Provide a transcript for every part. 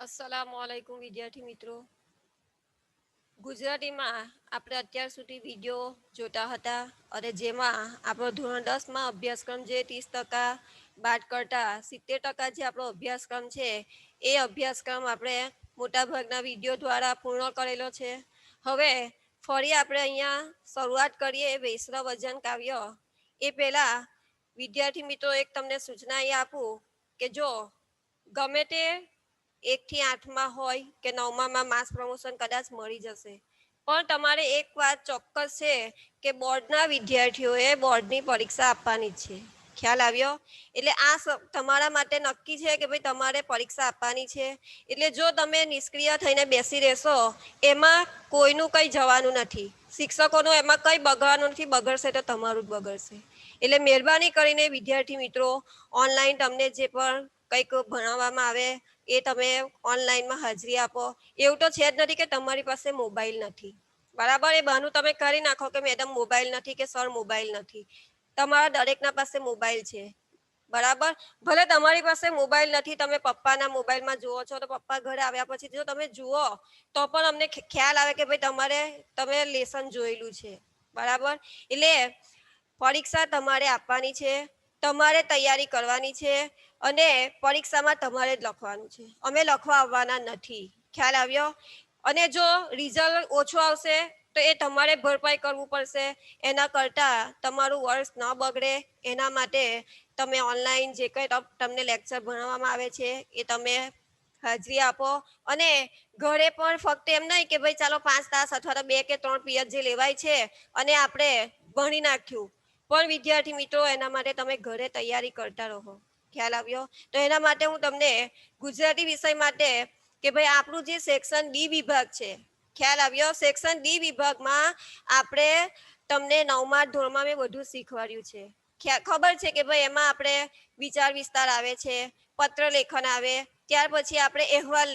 अस्सलामुअलैकुम विद्यार्थी મિત્રો ગુજરાતીમાં આપણે અત્યાર સુધી વિડીયો જોતા હતા અને જેમાં આપણો ધોરણ 10માં અભ્યાસક્રમ જે 30% બાદ કરતા 70% જે આપણો અભ્યાસક્રમ છે એ અભ્યાસક્રમ આપણે મોટાભાગના વિડીયો દ્વારા પૂર્ણ કરેલો છે. હવે ફરી આપણે અહીંયા શરૂઆત કરીએ વૈષ્ણવ વજન કાવ્ય. એ પહેલા વિદ્યાર્થી મિત્રો એક તમને સૂચના આપું કે જો ગમે તે 1 થી 8માં હોય કે 9માં માસ પ્રમોશન કદાચ મળી જશે, પણ તમારે એક વાત ચોક્કસ છે કે બોર્ડના વિદ્યાર્થીઓએ બોર્ડની પરીક્ષા આપવાની છે. ખ્યાલ આવ્યો? એટલે આ તમારા માટે નક્કી છે કે ભાઈ તમારે પરીક્ષા આપવાની છે. એટલે જો તમે નિષ્ક્રિય થઈને બેસી રહેશો એમાં કોઈનું કંઈ જવાનું નથી. શિક્ષકોનું એમાં કંઈ બગડવાનું નથી, બગડશે તો તમારું જ બગડશે. એટલે મહેરબાની કરીને વિદ્યાર્થી મિત્રો ઓનલાઈન તમને જે પણ કંઈક ભણાવવામાં આવે એ તમે ઓનલાઈનમાં હાજરી આપો. એવું તો છે જ નથી કે તમારી પાસે મોબાઈલ નથી, બરાબર? એ બહાનું તમે કરી નાખો કે મેડમ મોબાઈલ નથી કે સર મોબાઈલ નથી. તમારા દરેકના પાસે મોબાઈલ છે, બરાબર? ભલે તમારી પાસે મોબાઈલ નથી, તમે પપ્પાના મોબાઈલમાં જુઓ છો તો પપ્પા ઘરે આવ્યા પછી જો તમે જુઓ તો પણ અમને ખ્યાલ આવે કે ભાઈ તમે લેસન જોયેલું છે, બરાબર? એટલે પરીક્ષા તમારે આપવાની છે, તમારે તૈયારી કરવાની છે અને પરીક્ષામાં તમારે જ લખવાનું છે. અમે લખવા આવવાના નથી. ખ્યાલ આવ્યો? અને જો રિઝલ્ટ ઓછું આવશે તો એ તમારે ભરપાઈ કરવું પડશે. એના કરતાં તમારું વર્ષ ન બગડે એના માટે તમે ઓનલાઈન જે કંઈ તમને લેક્ચર ભણાવવામાં આવે છે એ તમે હાજરી આપો. અને ઘરે પણ ફક્ત એમ નહીં કે ભાઈ ચાલો 5 તાસ અથવા તો 2 કે 3 પિરિયડ જે લેવાય છે અને આપણે ભણી નાખ્યું, પણ વિદ્યાર્થી મિત્રો એના માટે તમે ઘરે તૈયારી કરતા રહો. ખ્યાલ આવ્યો? તો એના માટે હું તમને ગુજરાતી વિષય માટે કે ભાઈ આપણું જે સેક્શન ડી વિભાગ છે, ખ્યાલ આવ્યો? સેક્શન ડી વિભાગમાં આપણે તમને 9મા ધોરણમાં મેં બધું શીખવાડ્યું છે. ખબર છે કે ભાઈ એમાં આપણે વિચાર વિસ્તાર આવે છે, પત્ર લેખન આવે, ત્યાર પછી આપણે અહેવાલ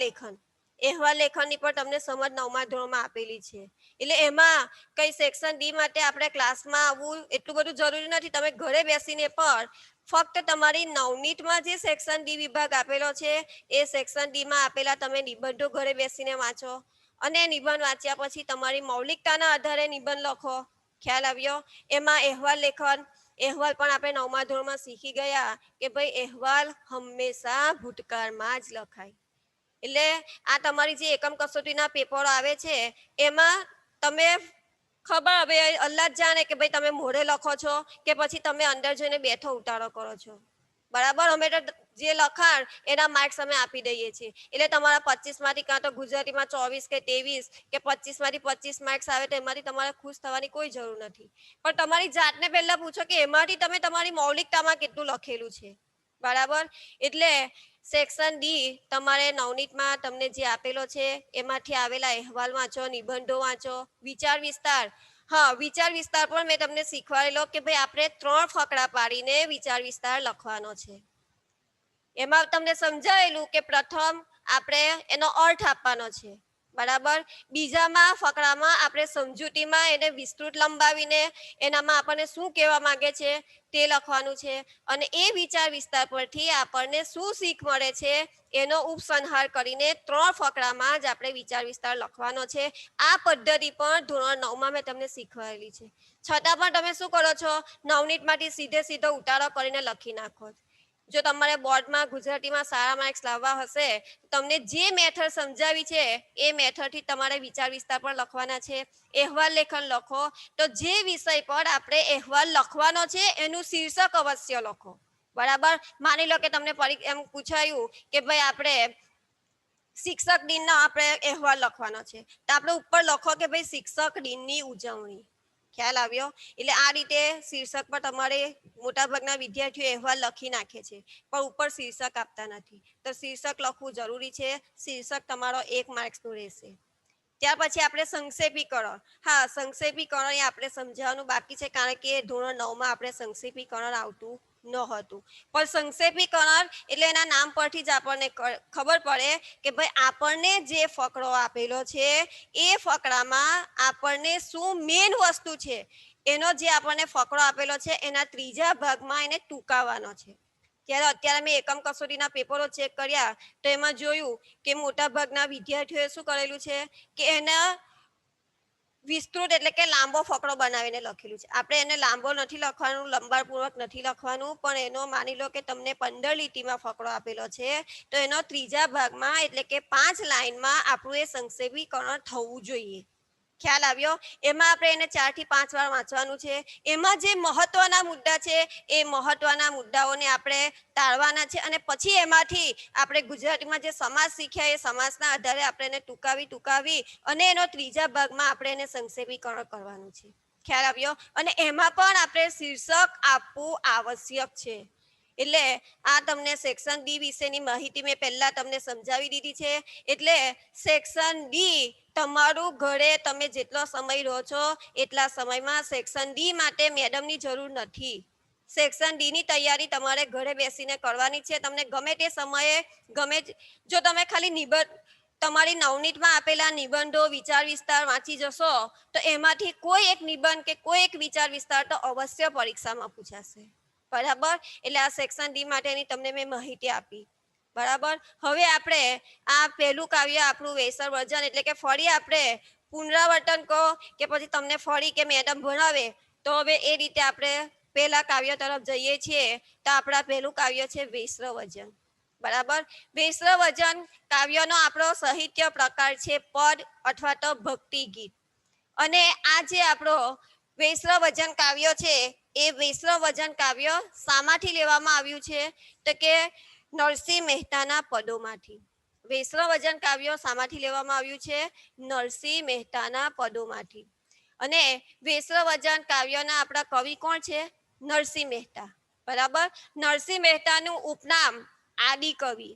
લેખનની પણ તમને સમજ 9મા ધોરણમાં આપેલી છે. એટલે એમાં કઈ સેક્શન ડી માટે આપણે ક્લાસમાં આવવું એટલું બધું જરૂરી નથી. તમે ઘરે બેસીને પણ ફક્ત તમારી નવનીતમાં જે સેક્શન ડી વિભાગ આપેલો છે એ સેક્શન ડીમાં આપેલા તમે નિબંધો ઘરે બેસીને વાંચો અને નિબંધ વાંચ્યા પછી તમારી મૌલિકતાના આધારે નિબંધ લખો. ખ્યાલ આવ્યો? એમાં અહેવાલ પણ આપણે 9મા ધોરણમાં શીખી ગયા કે ભાઈ અહેવાલ હંમેશા ભૂતકાળમાં જ લખાય. એટલે આ તમારી જે એકમ કસોટીના પેપરો આવે છે એમાં તમે ખબર હવે અલ્લાહ જ જાણે કે ભાઈ તમે મોઢે લખો છો કે પછી તમે અંદર જઈને બેઠો ઉતારો કરો છો, બરાબર? અમે તો જે લખાણ એના માર્ક્સ અમે આપી દઈએ છીએ. એટલે તમારા 25માંથી કાં તો ગુજરાતીમાં 24 કે 23 કે 25માંથી 25 માર્ક્સ આવે તો એમાંથી તમારે ખુશ થવાની કોઈ જરૂર નથી. પણ તમારી જાતને પહેલા પૂછો કે એમાંથી તમે તમારી મૌલિકતામાં કેટલું લખેલું છે, બરાબર? એટલે સેક્શન ડી તમારે નવનીતમાં તમને જે આપેલો છે એમાંથી આવેલા અહેવાલ વાંચો, નિબંધો વાંચો, વિચાર વિસ્તાર પણ મેં તમને શીખવાડેલો કે ભાઈ આપણે 3 ફકરા પાડીને વિચાર વિસ્તાર લખવાનો છે. એમાં તમને સમજાયેલું કે પ્રથમ આપણે એનો અર્થ આપવાનો છે, બરાબર? બીજામાં ફકરામાં આપણે સમજૂતીમાં એને વિસ્તૃત લંબાવીને એનામાં આપણને શું કહેવા માંગે છે તે લખવાનું છે. અને એ વિચાર વિસ્તાર પરથી આપણને શું શીખ મળે છે એનો ઉપસંહાર કરીને 3 ફકરામાં જ આપણે વિચાર વિસ્તાર લખવાનો છે. આ પદ્ધતિ પણ ધોરણ 9માં મેં તમને શીખવાડેલી છે. છતાં પણ તમે શું કરો છો? નવનીતમાંથી સીધો ઉતારો કરીને લખી નાખો. જો તમારે બોર્ડમાં ગુજરાતીમાં સારા માર્ક્સ લાવવા હશે, તમને જે મેથડ સમજાવી છે એ મેથડથી તમારે વિચાર વિસ્તાર પણ લખવાના છે. અહેવાલ લેખન લખો તો જે વિષય પર આપણે અહેવાલ લખવાનો છે એનું શીર્ષક અવશ્ય લખો, બરાબર? માની લો કે તમને એમ પૂછાયું કે ભાઈ આપણે શિક્ષક દિનનો આપણે અહેવાલ લખવાનો છે તો આપણે ઉપર લખો કે ભાઈ શિક્ષક દિનની ઉજવણી. ખ્યાલ આવ્યો? એટલે આ રીતે શીર્ષક પર તમારે મોટાભાગના વિદ્યાર્થીઓ અહેવાલ લખી નાખે છે પણ ઉપર શીર્ષક આપતા નથી. તો શીર્ષક લખવું જરૂરી છે. શીર્ષક તમારો 1 માર્ક્સનું રહેશે. ત્યાર પછી આપણે સંક્ષેપીકરણ. સંક્ષેપીકરણ એ આપણે સમજાવવાનું બાકી છે કારણ કે ધોરણ 9માં આપણે સંક્ષેપીકરણ આવતું ન હતું. પણ સંક્ષેપીકરણ એટલે એના નામ પરથી જ આપણને ખબર પડે કે ભાઈ આપણને જે ફકરો આપેલો છે એ ફકરામાં આપણને શું મેઇન વસ્તુ છે એનો જે આપણને ફકરો આપેલો છે એના ત્રીજા ભાગમાં એને ટૂંકાવવાનો છે. ત્યારે અત્યારે મેં એકમ કસોટીના પેપરો ચેક કર્યા તો એમાં જોયું કે મોટાભાગના વિદ્યાર્થીઓએ શું કરેલું છે કે એના વિસ્તૃત એટલે કે લાંબો ફકરો બનાવીને લખેલું છે. આપણે એને લાંબો નથી લખવાનું, લંબાણપૂર્વક નથી લખવાનું, પણ એનો માની લો કે તમને 15 લીટીમાં ફકરો આપેલો છે તો એનો ત્રીજા ભાગમાં એટલે કે 5 લાઈનમાં આપણું એ સંક્ષેપીકરણ થવું જોઈએ. ખ્યાલ આવ્યો? એમાં આપણે એને 4 થી 5 વાર વાંચવાનું છે. એમાં જે મહત્વના મુદ્દા છે એ મહત્વના મુદ્દાઓને આપણે ટાળવાના છે અને પછી એમાંથી આપણે ગુજરાતીમાં જે સમાસ શીખ્યા એ સમાસના આધારે આપણે એને ટૂંકાવી અને એનો ત્રીજા ભાગમાં આપણે એને સંક્ષેપીકરણ કરવાનું છે. ખ્યાલ આવ્યો? અને એમાં પણ આપણે શીર્ષક આપવું આવશ્યક છે. એટલે આ તમને સેક્શન ડી વિશેની માહિતી મેં પહેલા તમને સમજાવી દીધી છે. એટલે સેક્શન ડી તમારું ઘરે તમે જેટલો સમય રહો છો એટલા સમયમાં સેક્શન ડી માટે મેડમની જરૂર નથી. સેક્શન ડી ની તૈયારી તમારે ઘરે બેસીને કરવાની છે. તમને ગમે તે સમયે જો તમે ખાલી તમારી નવનીતમાં આપેલા નિબંધો વિચાર વિસ્તાર વાંચી જશો તો એમાંથી કોઈ એક નિબંધ કે કોઈ એક વિચાર વિસ્તાર તો અવશ્ય પરીક્ષામાં પૂછાશે. બરાબર? એટલે આ સેક્શન ડી માટેની તમને મેં માહિતી આપી. બરાબર? હવે આપણે આ પહેલું કાવ્ય આપણું વેસર વર્જન એટલે કે ફરી આપણે પુનરાવર્તન કહો કે પછી તમને ફરી કે મેડમ ભણાવે તો હવે એ રીતે આપણે પહેલા કાવ્ય તરફ જઈએ છીએ. તો આપણા પહેલું કાવ્ય છે વેસર વર્જન. બરાબર? વેસર વર્જન કાવ્યનો આપણો સાહિત્ય પ્રકાર છે પદ અથવા તો ભક્તિ ગીત. અને આ જે આપણો વેસર વર્જન કાવ્ય છે એ વેસર વર્જન કાવ્ય શામાંથી લેવામાં આવ્યું છે તો કે નરસિંહ મહેતાના પદોમાંથી. વેસર વર્જન કાવ્ય શામાંથી લેવામાં આવ્યું છે? નરસિંહ મહેતાના પદોમાંથી. અને વેસર વર્જન કાવ્યના આપણા કવિ કોણ છે? નરસિંહ મહેતા. બરાબર? નરસિંહ મહેતાનું ઉપનામ આદિ કવિ.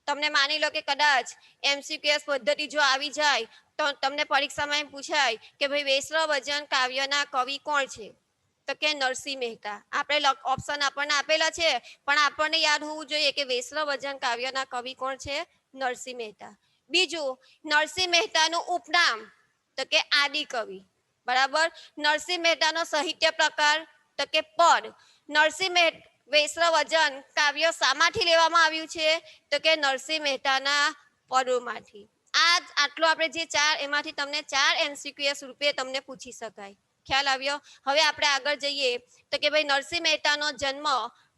તમને માની લો કે કદાચ MCQS પદ્ધતિ જો આવી જાય તો તમને પરીક્ષામાં એમ પૂછાય કે ભાઈ વેસર વર્જન કાવ્યના કવિ કોણ છે? તો કે નરસિંહ મહેતા. આપણે ઓપ્શન આપણને આપેલા છે પણ આપણને યાદ હોવું જોઈએ કે વેસર વર્જન કાવ્યના કવિ કોણ છે? નરસિંહ મહેતા. બીજું, નરસિંહ મહેતાનું ઉપનામ તો કે આદિ કવિ. બરાબર? નરસિંહ મહેતાનો સાહિત્ય પ્રકાર તો કે પદ. નરસિંહ વેસર વર્જન કાવ્ય શામાંથી લેવામાં આવ્યું છે તો કે નરસિંહ મહેતાના પદોમાંથી. આટલો આપણે જે ચાર એમાંથી તમને 4 MCQS રૂપે તમને પૂછી શકાય. ખ્યાલ આવ્યો? હવે આપણે આગળ જઈએ તો કે ભાઈ નરસિંહ મહેતાનો જન્મ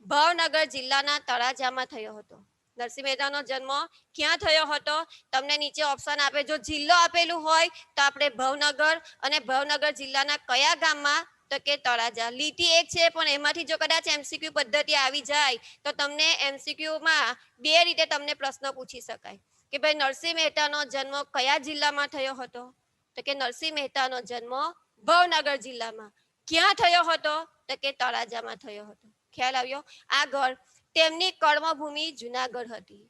ભાવનગર જિલ્લાના તળાજામાં થયો હતો. નરસિંહ મહેતાનો જન્મ ક્યાં થયો હતો? તમને નીચે ઓપ્શન આપે, જો જિલ્લો આપેલું હોય તો આપણે ભાવનગર અને ભાવનગર જિલ્લાના કયા ગામમાં તો કે તળાજા. લીટી એક છે પણ એમાંથી જો કદાચ MCQ પદ્ધતિ આવી જાય તો તમને MCQમાં બે રીતે તમને પ્રશ્ન પૂછી શકાય કે ભાઈ નરસિંહ મહેતાનો જન્મ કયા જિલ્લામાં થયો હતો તો કે નરસિંહ મહેતાનો જન્મ ભાવનગર જિલ્લામાં. ક્યાં થયો હતો તો કે તળાજામાં થયો હતો. ખ્યાલ આવ્યો? આગળ તેમની કર્મભૂમિ જુનાગઢ હતી.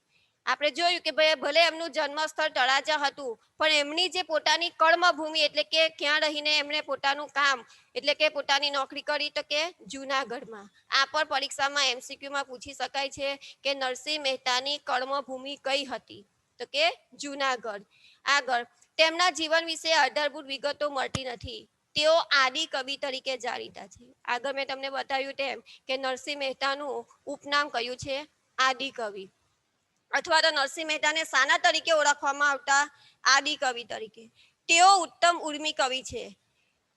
આપણે જોયું કે ભાઈ ભલે એમનું જન્મસ્થળ તળાજા હતું પણ એમની જે પોતાની કર્મભૂમિ એટલે કે ક્યાં રહીને એમણે પોતાનું કામ એટલે કે પોતાની નોકરી કરી તો કે જુનાગઢમાં. આ પણ પરીક્ષામાં MCQમાં પૂછી શકાય છે કે નરસિંહ મહેતાની કર્મભૂમિ કઈ હતી તો કે જુનાગઢ. આગળ તેમના જીવન વિશે આધારભૂત વિગતો મળતી નથી. તેઓ આદિ કવિ તરીકે જાણીતા છે. આગળ મેં તમને બતાવ્યું તેમ કે નરસિંહ મહેતાનું ઉપનામ કયું છે? આદિ કવિ. અથવા તો નરસિંહ મહેતાને શાના તરીકે ઓળખવામાં આવતા? આદિ કવિ તરીકે. તેઓ ઉત્તમ ઉર્મી કવિ છે.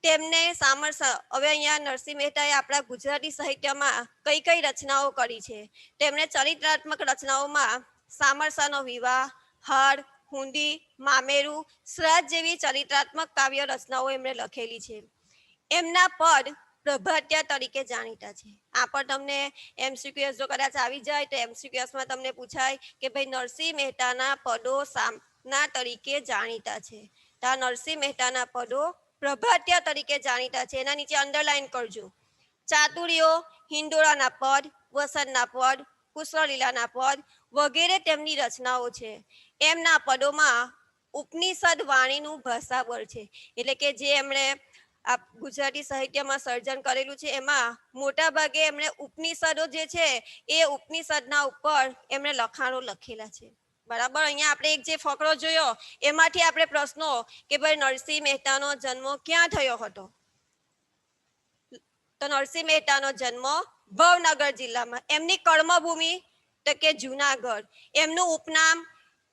તેમને સામરસા, હવે અહીંયા નરસિંહ મહેતાએ આપણા ગુજરાતી સાહિત્યમાં કઈ કઈ રચનાઓ કરી છે? તેમણે ચરિત્રાત્મક રચનાઓમાં સામરસાનો વિવાહ, હાર, હુંડી, મામેરું, શ્રાદ્ધ જેવી ચરિત્રાત્મક કાવ્ય રચનાઓ એમણે લખેલી છે. એમના પદ પ્રભાત્યા તરીકે જાણીતા છે. આ પણ તમને MCQS જો કદાચ આવી જાય તો MCQSમાં તમને પૂછાય કે ભાઈ નરસિંહ મહેતાના પદો શાના તરીકે જાણીતા છે? તો આ નરસિંહ મહેતાના પદો પ્રભાત્યા તરીકે જાણીતા છે. એના નીચે અંડરલાઈન કરજો. ચાતુર્યો, હિંડોળાના પદ, વસંતના પદ, કુશળલીલાના પદ વગેરે તેમની રચનાઓ છે. એમના પદોમાં ઉપનિષદ વાણીનું ભાષાબળ છે. એટલે કે જે એમણે આ ગુજરાતી સાહિત્યમાં સર્જન કરેલું છે એમાં મોટા ભાગે એમણે ઉપનિષદો જે છે એ ઉપનિષદના ઉપર એમણે લખાણો લખેલા છે. બરાબર? અહીંયા આપણે એક જે ફકરો જોયો એમાંથી આપણે પ્રશ્નો કે ભાઈ નરસિંહ મહેતાનો જન્મ ક્યાં થયો હતો તો નરસિંહ મહેતાનો જન્મ ભાવનગર જિલ્લામાં, એમની કર્મભૂમિ તો કે જુનાગઢ, એમનું ઉપનામ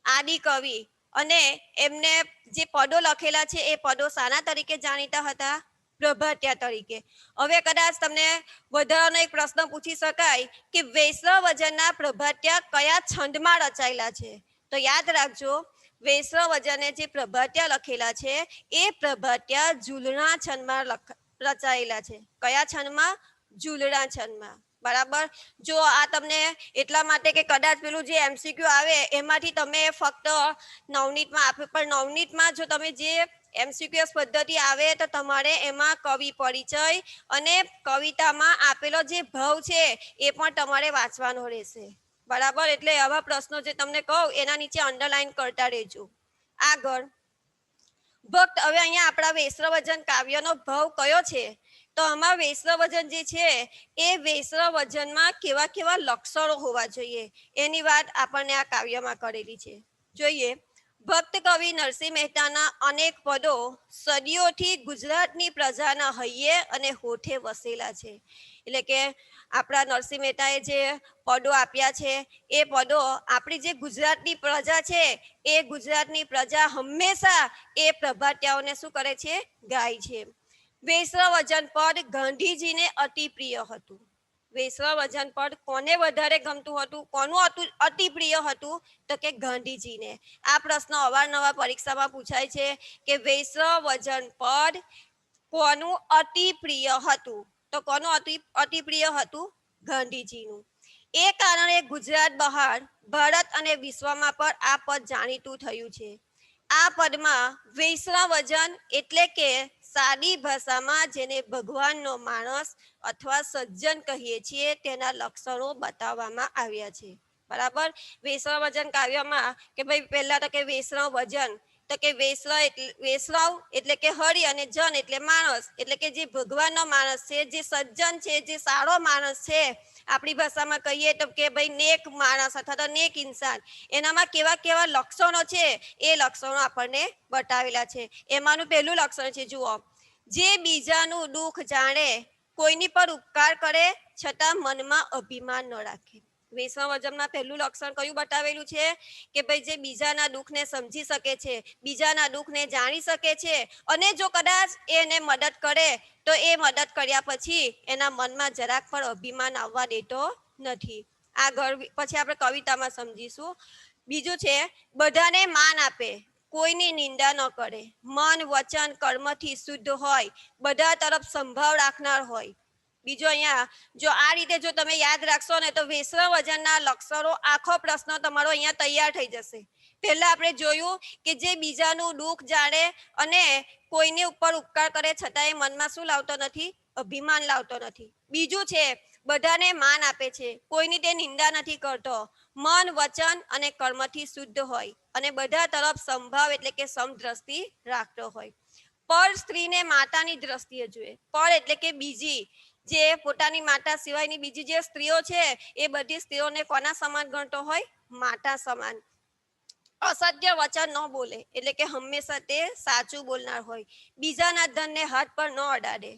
આદિ કવિ, અને એમને જે પદો લખેલા છે એ પદો શાના તરીકે જાણીતા હતા? પ્રભાતિયા તરીકે. હવે કદાચ તમને વધારાનો એક પ્રશ્ન પૂછી શકાય કે વૈષ્ણવજનના પ્રભાતિયા કયા છંદમાં રચાયેલા છે? તો યાદ રાખજો, વૈષ્ણવજને જે પ્રભાતિયા લખેલા છે એ પ્રભાતિયા ઝૂલણા છંદમાં રચાયેલા છે. કયા છંદમાં? ઝૂલણા છંદમાં. બરાબર. જો આ તમને એટલા માટે કે કદાચ પેલું જે એમસીક્યુ આવે એમાંથી તમે ફક્ત નવનીતમાં આપે, પણ નવનીતમાં જો તમે જે એમસીક્યુએસ પદ્ધતિ આવે તો તમારે એમાં કવિ પરિચય અને કવિતામાં આપેલો જે ભાવ છે એ પણ તમારે વાંચવાનો રહેશે. બરાબર. એટલે આવા પ્રશ્નો જે તમને કહું એના નીચે અંડરલાઈન કરતા રહેજો. આગળ ભક્ત. હવે અહીંયા આપણા વૈષ્ણવજન કાવ્યનો ભાવ કયો છે? તો આમાં વૈષ્ણવજન જે છે એ વૈષ્ણવજનમાં કેવા કેવા લક્ષણો હોવા જોઈએ એની વાત આપણને આ કાવ્યમાં કરેલી છે. જોઈએ. ભક્ત કવિ નરસિંહ મહેતાના અનેક પદો સદીઓથી ગુજરાતની પ્રજાના હૈયે અને હોઠે વસેલા છે. એટલે કે આપણા નરસિંહ મહેતાએ જે પદો આપ્યા છે એ પદો આપણી જે ગુજરાતની પ્રજા છે એ ગુજરાતની પ્રજા હંમેશા એ પ્રભાતિયાઓને શું કરે છે? ગાય છે. વૈષ્ણવજન પદ ગાંધીજીને અતિ પ્રિય હતું. વૈષ્ણવજન પદ કોને વધારે ગમતું હતું? કોનું અતિ પ્રિય હતું? તો કે ગાંધીજીને. આ પ્રશ્ન અવારનવાર પરીક્ષામાં પૂછાય છે કે વૈષ્ણવજન પદ કોનું અતિ પ્રિય હતું? તો કોનું અતિ પ્રિય હતું? ગાંધીજીનું. એ કારણે ગુજરાત બહાર, ભારત અને વિશ્વમાં પણ આ પદ જાણીતું થયું છે. આ પદમાં વૈષ્ણવજન એટલે કે સાદી ભાષામાં જેને ભગવાનનો માણસ અથવા સજ્જન કહીએ છીએ તેના લક્ષણો બતાવવામાં આવ્યા છે. બરાબર. વૈષ્ણવજન કાવ્યમાં કે ભાઈ પહેલા તો કે વૈષ્ણવજન, તો કે વૈષ્ણવ એટલે કે હરિ અને જન એટલે માણસ, એટલે કે જે ભગવાનનો માણસ છે, જે સજ્જન છે, જે સારો માણસ છે, આપણી ભાષામાં કહીએ તો કે ભાઈ નેક માણસ અથવા તો નેક ઇન્સાન, એનામાં કેવા કેવા લક્ષણો છે એ લક્ષણો આપણને બતાવેલા છે. એમાંનું પહેલું લક્ષણ છે, જુઓ, જે બીજાનું દુઃખ જાણે, કોઈની પર ઉપકાર કરે છતાં મનમાં અભિમાન ન રાખે. વૈષ્ણવજનમાં પહેલું લક્ષણ કયું બતાવેલું છે કે ભાઈ જે બીજાના દુઃખને સમજી શકે છે, બીજાના દુઃખને જાણી શકે છે, અને જો કદાચ એને મદદ કરે તો એ મદદ કર્યા પછી એના મનમાં જરાક પણ અભિમાન આવવા દેતો નથી. આગળ પછી આપણે કવિતામાં સમજીશું. બીજું છે, બધાને માન આપે, કોઈની નિંદા ન કરે, મન વચન કર્મથી શુદ્ધ હોય, બધા તરફ સંભાવ રાખનાર હોય. બીજો અહીંયા જો આ રીતે જો તમે યાદ રાખશો ને તો વૈષ્ણવજનના લક્ષણો આખો પ્રશ્ન તમારો અહીંયા તૈયાર થઈ જશે. પહેલા આપણે જોયું કે જે બીજાનું દુઃખ જાણે અને કોઈની ઉપર ઉપકાર કરે છતાં એ મનમાં શું લાવતો નથી? અભિમાન લાવતો નથી. બીજું છે, બધાને માન આપે છે, કોઈની તે નિંદા નથી કરતો, મન વચન અને કર્મથી શુદ્ધ હોય અને બધા તરફ સંભાવ એટલે કે સમદ્રષ્ટિ રાખતો હોય. પર સ્ત્રીને માતાની દ્રષ્ટિએ જોઈએ. પર એટલે કે બીજી, જે પોતાની માતા સિવાયની બીજી જે સ્ત્રીઓ છે એ બધી સ્ત્રીઓને કોના સમાન ગણતો હોય? માતા સમાન. અસત્ય વચન ન બોલે, એટલે કે હંમેશા તે સાચું બોલનાર હોય. બીજાના ધનને હાથ પર ન અડાડે.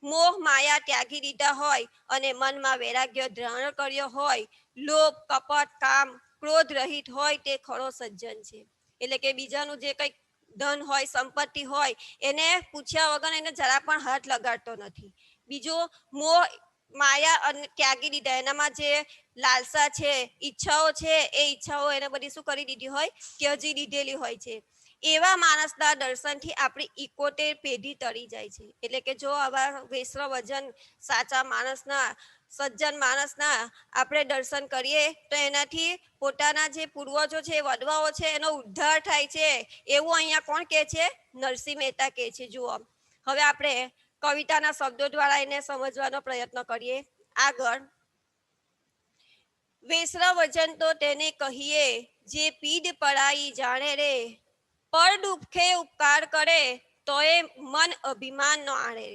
મોહ માયા ત્યાગી દીધા હોય અને મનમાં વૈરાગ્ય ધારણ કર્યો હોય. લોભ કપટ કામ ક્રોધ રહિત હોય તે ખરો સજ્જન છે. એટલે કે બીજાનું જે કંઈક ધન હોય, સંપત્તિ હોય, એને પૂછ્યા વગર એને જરા પણ હાથ લગાડતો નથી. બીજું, મોહ માયા અને ત્યાગી દીધા, એનામાં જે લાલસા છે, ઈચ્છાઓ છે, એ ઈચ્છાઓ એને બધી શું કરી દીધી હોય? ત્યજી દીધેલી હોય છે. એવા માણસના દર્શનથી આપણી 71 પેઢી તરી જાય છે. એટલે કે જો આવા વૈષ્ણવજન સાચા માણસના, સજ્જન માણસના આપણે દર્શન કરીએ તો એનાથી પોતાના જે પૂર્વજો છે, વડવાઓ છે, એનો ઉદ્ધાર થાય છે. એવું અહીંયા કોણ કહે છે? નરસિંહ મહેતા કહે છે. જુઓ, હવે આપણે કવિતાના શબ્દો દ્વારા એને સમજવાનો પ્રયત્ન કરીએ. આગળ, વૈષ્ણવજન તો તેને કહીએ જે પીડ પડાઈ જાણે રે, પર દુઃખે ઉપકાર કરે તો એ મન અભિમાન ન આણે.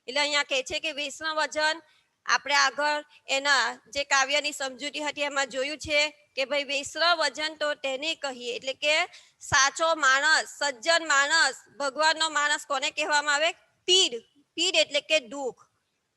એટલે અહીંયા કહે છે કે વૈષ્ણવજન, આપણે આગળ એના જે કાવ્યની સમજૂતી હતી એમાં જોયું છે કે ભાઈ વૈષ્ણવજન તો તેને કહીએ, એટલે કે સાચો માણસ, સજ્જન માણસ, ભગવાનનો માણસ કોને કહેવામાં આવે? પીડ. પીડ એટલે કે દુઃખ.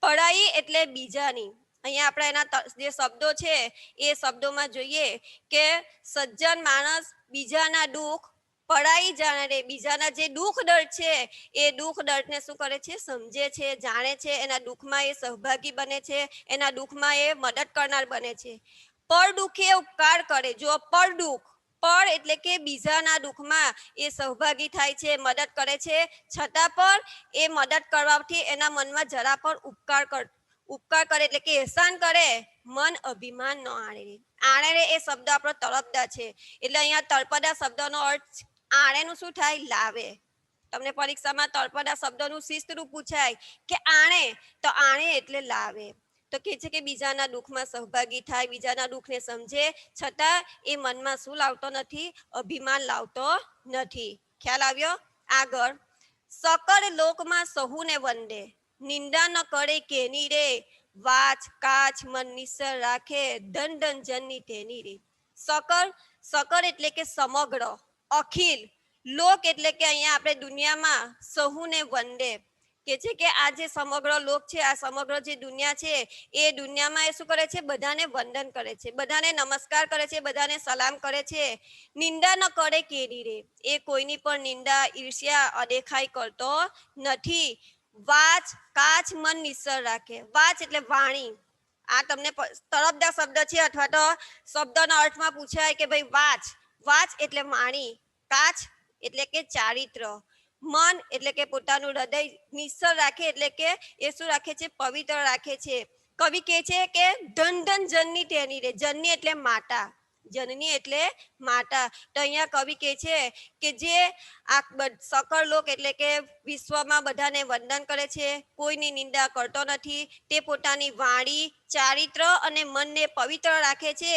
પરાઈ એટલે બીજાની. અહીંયા આપણે એના જે શબ્દો છે એ શબ્દોમાં જોઈએ કે સજ્જન માણસ બીજાના દુઃખ પરાઈ જાણે, બીજાના જે દુઃખ દર્દ છે એ દુઃખ દર્દને શું કરે છે, સમજે છે, જાણે છે, એના દુઃખમાં એ સહભાગી બને છે, એના દુઃખમાં એ મદદ કરનાર બને છે. પર દુઃખે ઉપકાર કરે. જો પર દુઃખ, પર એટલે કે બીજાના દુઃખમાં એ સહભાગી થાય છે, મદદ કરે છે, છતાં પણ એ મદદ કરવાથી એના મનમાં જરા પણ ઉપકાર કરે એટલે કે એહસાન કરે, મન અભિમાન ન આણે. આણે એ શબ્દ આપણો તળપદા છે. એટલે અહીંયા તળપદા શબ્દનો અર્થ આણેનું શું થાય, લાવે. તમને પરીક્ષામાં તળપદા શબ્દનું શિસ્તરૂપ પૂછાય કે આણે, તો આણે એટલે લાવે. તો કે છે કે બીજાના દુઃખમાં સહભાગી થાય, બીજાના દુઃખને સમજે, છતાં એ મનમાં શું લાવતો નથી, અભિમાન લાવતો નથી. ખ્યાલ આવ્યો? આગળ, સકળ લોકમાં સહુને વંદે, નિંદા ન કરે કેની રે, વાચ કાચ મન નિસર રાખે, ધન ધન જનની તેની રે. સકળ એટલે કે સમગ્ર, અખિલ, લોક એટલે કે અહીંયા આપણે દુનિયામાં સહુને વંદે, કે છે કે આ જે સમગ્ર લોક છે, આ સમગ્ર જે દુનિયા છે, એ દુનિયામાં એ શું કરે છે, બધાને વંદન કરે છે, બધાને નમસ્કાર કરે છે, બધાને સલામ કરે છે. નિંદા ન કરે કેરી રે, એ કોઈની પણ નિંદા, ઈર્ષ્યા, અદેખાઈ કરતો નથી. વાચ કાચ મન નિસર રાખે. વાચ એટલે વાણી. આ તમને તળપદા શબ્દ છે અથવા તો શબ્દના અર્થમાં પૂછાય કે ભાઈ વાચ, વાચ એટલે વાણી, કાચ એટલે કે ચારિત્ર, મન એટલે કે પોતાનું હૃદય, નિસર રાખે એટલે કે એ શું રાખે છે, પવિત્ર રાખે છે. કવિ કહે છે કે ધન ધન જનની તેની રે. જનની એટલે માતા, જનની એટલે માતા. તો અહીંયા કવિ કહે છે કે જે આ સકળ લોક એટલે કે વિશ્વમાં બધાને વંદન કરે છે, કોઈની નિંદા કરતો નથી, તે પોતાની વાણી, ચારિત્ર અને મનને પવિત્ર રાખે છે,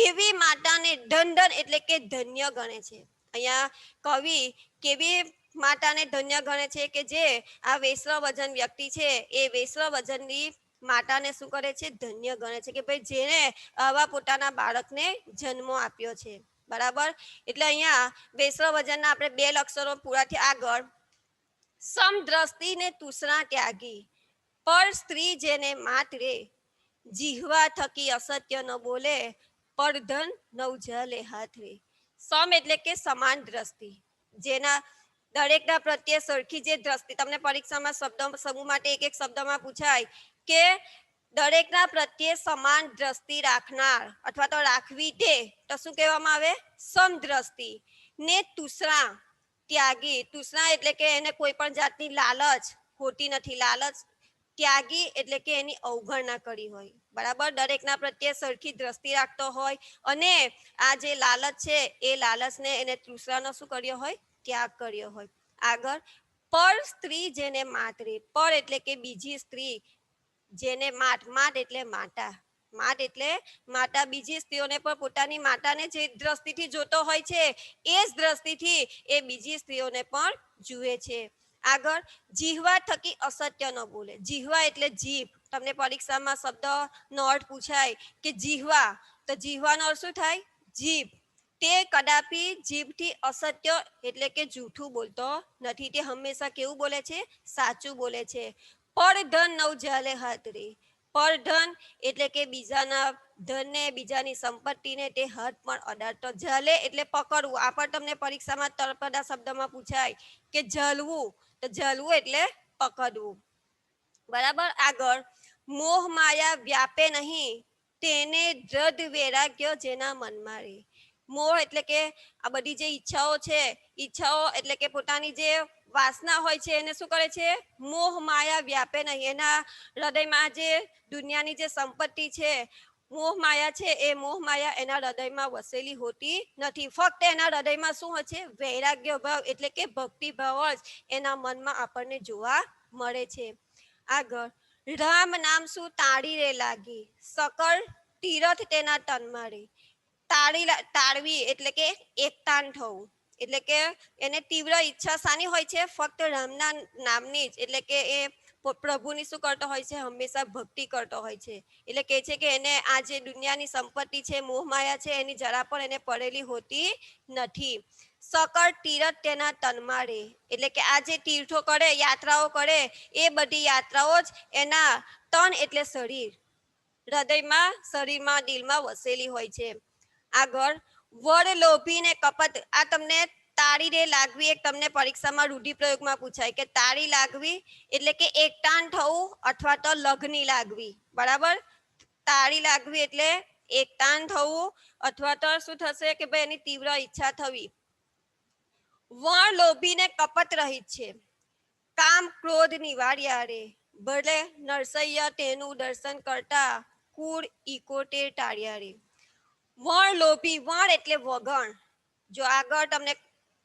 એવી માતાને ધન ધન એટલે કે ધન્ય ગણે છે. અહીંયા કવિ કેવી માતાને ધન્ય ગણે છે કે જે આ વૈષ્ણવજન વ્યક્તિ છે એ વૈષ્ણવજનની માતાને શું કરે છે, ધન્ય ગણે છે, કે ભાઈ જેને આવા પોતાના બાળકને જન્મ આપ્યો છે. બરાબર? એટલે અહીંયા વૈષ્ણવજનના આપણે 2 અક્ષરો પૂરાથી આગળ, સમદ્રષ્ટિ ને તૃષ્ણા ત્યાગી, પર સ્ત્રી જેને માત રે, જીહવા થકી અસત્ય ન બોલે, પર ધન નવ જલે હાથ રે. સમ એટલે કે સમાન દ્રષ્ટિ, જેના દરેકના પ્રત્યે સરખી જે દ્રષ્ટિ, તમને પરીક્ષામાં શબ્દ સમૂહ માટે એક એક શબ્દમાં પૂછાય કે દરેકના પ્રત્યે સમાન દ્રષ્ટિ રાખનાર અથવા તો રાખવી તે, તો શું કહેવામાં આવે, સમદ્રષ્ટિ. ને તૃષ્ણા ત્યાગી, તૃષ્ણા એટલે કે એને કોઈ પણ જાતની લાલચ હોતી નથી, લાલચ ત્યાગી એટલે કે એની અવગણના કરી હોય. બરાબર? દરેકના પ્રત્યે સરખી દ્રષ્ટિ રાખતો હોય અને આ જે લાલચ છે એ લાલચને એને તૃષ્ણાનો શું કર્યો હોય, ત્યાગ કર્યો હોય. આગળ, પર સ્ત્રી જેને માતરે, પર એટલે કે બીજી સ્ત્રી, જેને માત, માત એટલે માતા, માત એટલે માતા, બીજી સ્ત્રીઓને પણ પોતાની માતાને જે દ્રષ્ટિથી જોતો હોય છે એ જ દ્રષ્ટિથી એ બીજી સ્ત્રીઓને પણ જુએ છે. આગળ, જીહવા થકી અસત્ય ન બોલે. જીહવા એટલે જીભ. તમને પરીક્ષામાં શબ્દનો અર્થ પૂછાય કે જીહવા, તો જીહવાનો અર્થ શું થાય, જીભ. તે કદાપી જીભથી અસત્ય એટલે કે જૂઠું બોલતો નથી, તે હંમેશા કેવું બોલે છે, સાચું બોલે છે. પર ધન નવ જાલે હાથ રે. પર ધન એટલે કે બીજાના ધનને, બીજાની સંપત્તિને તે હાથ પણ અડાડતો. જાલે એટલે પકડવું. આ પણ તમને પરીક્ષામાં તળપદા શબ્દમાં પૂછાય કે ઝાલવું, તો ઝાલવું એટલે પકડવું. બરાબર? આગળ, મોહ માયા વ્યાપે નહીં, તેને દ્રઢ વૈરાગ્ય જેના મનમાં રે. મોહ એટલે કે આ બધી જે ઈચ્છાઓ છે, ઈચ્છાઓ એટલે કે પોતાની જે વાસના હોય છે એને શું કરે છે, મોહ માયા વ્યાપે નહીં. એના હૃદયમાં જે દુનિયાની જે સંપત્તિ છે, મોહ માયા છે, એ મોહ માયા એના હૃદયમાં વસેલી હોતી નથી. ફક્ત એના હૃદયમાં શું હોય છે, વૈરાગ્ય ભાવ એટલે કે ભક્તિ ભાવ જ એના મનમાં આપણને જોવા મળે છે. આગળ, રામ નામ શું તાળી રે લાગી, સકળ તીરથ તેના તનમાં રે. તાળવી એટલે કે એકતાન થવું, એટલે કે એને તીવ્ર ઈચ્છા શાની હોય છે, ફક્ત રામના નામની જ, એટલે કે એ પ્રભુની શું કરતો હોય છે, હંમેશા ભક્તિ કરતો હોય છે. એટલે કહે છે કે એને આ જે દુનિયાની સંપત્તિ છે, મોહમાયા છે, એની જરા પણ એને પડેલી હોતી નથી. સકળ તીરથ તેના તનમાં રે, એટલે કે આ જે તીર્થો કરે, યાત્રાઓ કરે, એ બધી યાત્રાઓ જ એના તન એટલે શરીર, હૃદયમાં, શરીરમાં, દિલમાં વસેલી હોય છે. આગળ વડ લોભી ને કપટ, આ તમને તાળી રે લાગવી એક તમને પરીક્ષામાં રૂઢિપ્રયોગમાં પૂછાય કે તાળી લાગવી એટલે કે એકટાણ થવું અથવા તો લગ્ની લાગવી, બરાબર. તાળી લાગવી એટલે એકટાણ થવું અથવા તો શું થશે કે ભાઈ એની તીવ્ર ઈચ્છા થવી. વણ લોભીને કપટ રહિત છે, કામ ક્રોધ નિવાર્યા રે, ભલે નરસૈયા તેનું દર્શન કરતા કુળ ઇકોટેર ટાળ્યા રે. વણ લોભી, વણ એટલે વગણ, જો આગળ તમને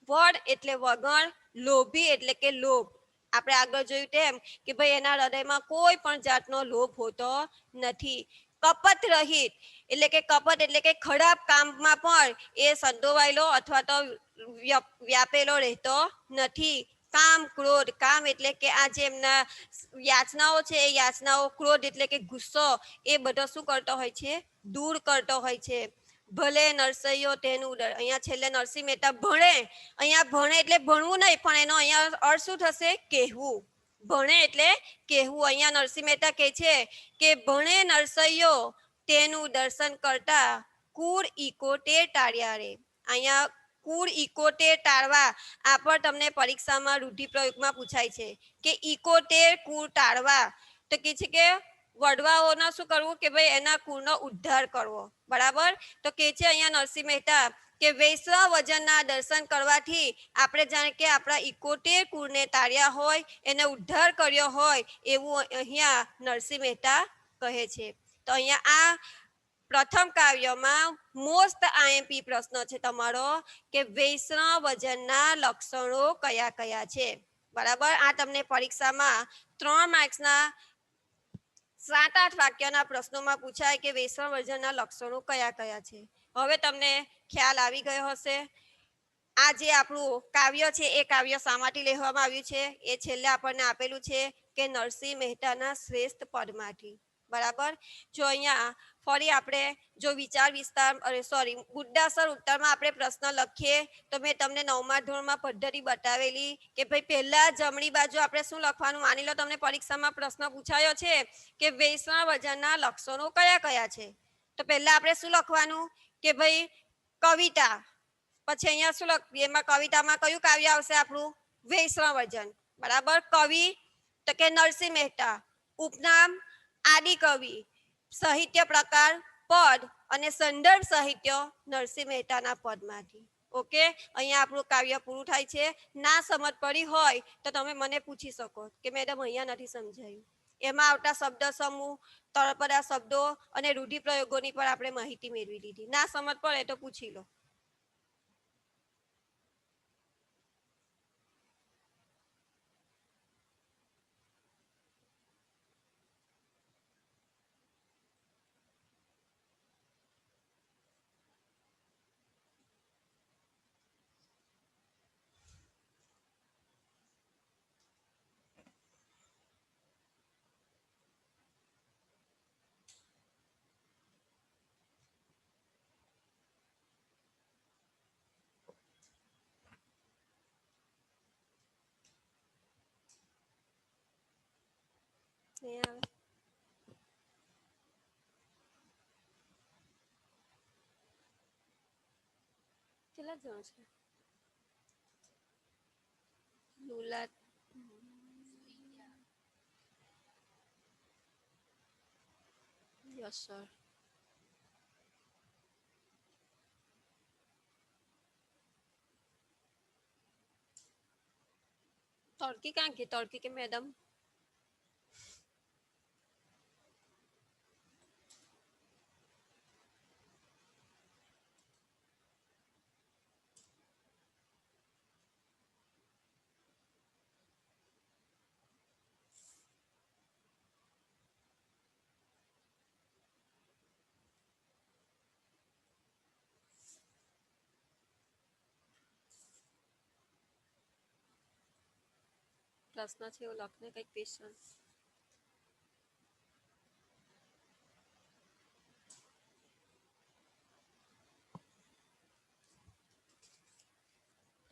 વડ એટલે વગણ, લોભી એટલે કે લોભ. આપણે આગળ જોયું તેમ કે ભાઈ એના હૃદયમાં કોઈ પણ જાતનો લોભ હોતો નથી. કપટ રહિત એટલે કે કપટ એટલે કે ખરાબ કામમાં પણ એ સંડોવાયેલો અથવા તો વ્યાપેલો રહેતો નથી. કામ ક્રોધ, કામ એટલે કે આ જે એમના યાચનાઓ છે એ યાચનાઓ, ક્રોધ એટલે કે ગુસ્સો, એ બધો શું કરતો હોય છે, દૂર કરતો હોય છે. ભલે નરસૈયો તેનું, અહીંયા છેલ્લે નરસિંહ મહેતા ભણે, અહીંયા ભણે એટલે ભણવું નહીં, પણ એનો અહીંયા અર્થ શું થશે, કહેવું. ભણે એટલે કહેવું. અહીંયા નરસિંહ મહેતા કહે છે કે ભણે નરસૈયો તેનું દર્શન કરતા કુળ ઇકોટેર ટાળ્યા રે. અહીંયા કુળ ઇકોટેર ટાળવા, આ પણ તમને પરીક્ષામાં રૂઢિપ્રયોગમાં પૂછાય છે કે ઇકોટેર કુળ ટાળવા, તો કે છે કે વડવાઓનો શું કરવું કે ભાઈ એના કુળનો ઉદ્ધાર કરવો, બરાબર. તો કે છે અહીંયા નરસિંહ મહેતા કે વૈષ્ણવ વજનના દર્શન કરવાથી આપણે જાણે કે આપણા ઇકોટેર કુળને તાર્યા હોય, એને ઉદ્ધાર કર્યો હોય એવું અહીંયા નરસિંહ મહેતા કહે છે. તો અહીંયા આ પ્રથમ કાવ્યમાં મોસ્ટ આઈએમપી પ્રશ્ન છે તમારો કે વૈષ્ણવ વજનના લક્ષણો કયા કયા છે, બરાબર. આ તમને પરીક્ષામાં 3 માર્ક્સના 7-8 વાક્યના પ્રશ્નોમાં પૂછાય કે વૈષ્ણવ વજનના લક્ષણો કયા કયા છે. હવે તમને ખ્યાલ આવી ગયો હશે. આ જે આપણું કાવ્ય છે એ કાવ્ય શા માટે લેવામાં આવ્યું છે, એ છેલ્લે આપણને આપેલું છે કે નરસિંહ મહેતાના શ્રેષ્ઠ પદમાંથી, બરાબર. જો અહીંયા ફરી આપણે જો વિચાર વિસ્તાર સોરી મુદ્દાસર ઉત્તરમાં આપણે પ્રશ્ન લખીએ તો મેં તમને 9મા ધોરણમાં પદ્ધતિ બતાવેલી કે ભાઈ પહેલા જમણી બાજુ આપણે શું લખવાનું, માની લો તમને પરીક્ષામાં પ્રશ્ન પૂછાયો છે કે વૈષ્ણવ વજનના લક્ષણો કયા કયા છે, તો પહેલા આપણે શું લખવાનું કે ભાઈ કવિતા, પછી અહીંયા શું લખીએ, એમાં કવિતામાં કયું કાવ્ય આવશે આપણું, વૈષ્ણવ વજન, બરાબર. કવિ તો કે નરસિંહ મહેતા, ઉપનામ આદિ કવિ, સાહિત્ય પ્રકાર પદ અને સંદર્ભ સાહિત્ય નરસિંહ મહેતાના પદમાંથી. ઓકે, અહીંયા આપણું કાવ્ય પૂરું થાય છે. ના સમજ પડી હોય તો તમે મને પૂછી શકો કે મેડમ અહીંયા નથી સમજાયું. એમાં આવતા શબ્દ સમૂહ, તળપદા શબ્દો અને રૂઢિપ્રયોગોની પર આપણે માહિતી મેળવી લીધી. ના સમજ પડે તો પૂછી લો. કેટલા જણ છે? Lula yes sir. તડકી ક્યાં ગઈ? તડકી કે મેડમ? પ્રશ્ન છે એવું લખને કંઈક ક્વેશ્ચન.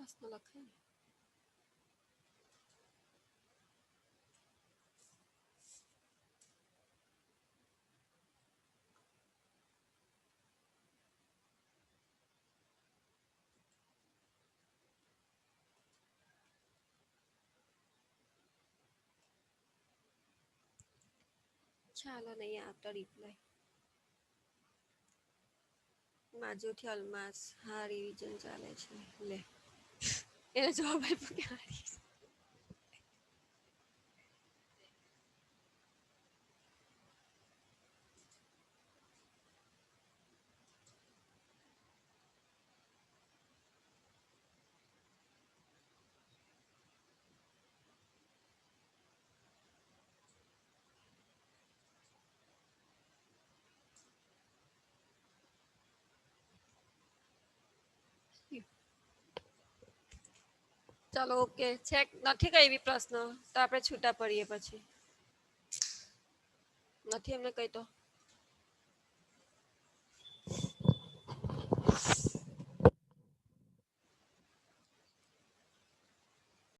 પ્રશ્ન લખાય ને. ખ્યાલ નહીં આવતો રિપ્લાય. માજોથી અલમાસ હા રિવિઝન ચાલે છે લે એને જવાબ આપ્યો કે હારી. ચાલો ઓકે ચેક નથી કઈ એવી પ્રશ્ન તો આપણે છૂટા પડીએ પછી નથી એમને કઈ તો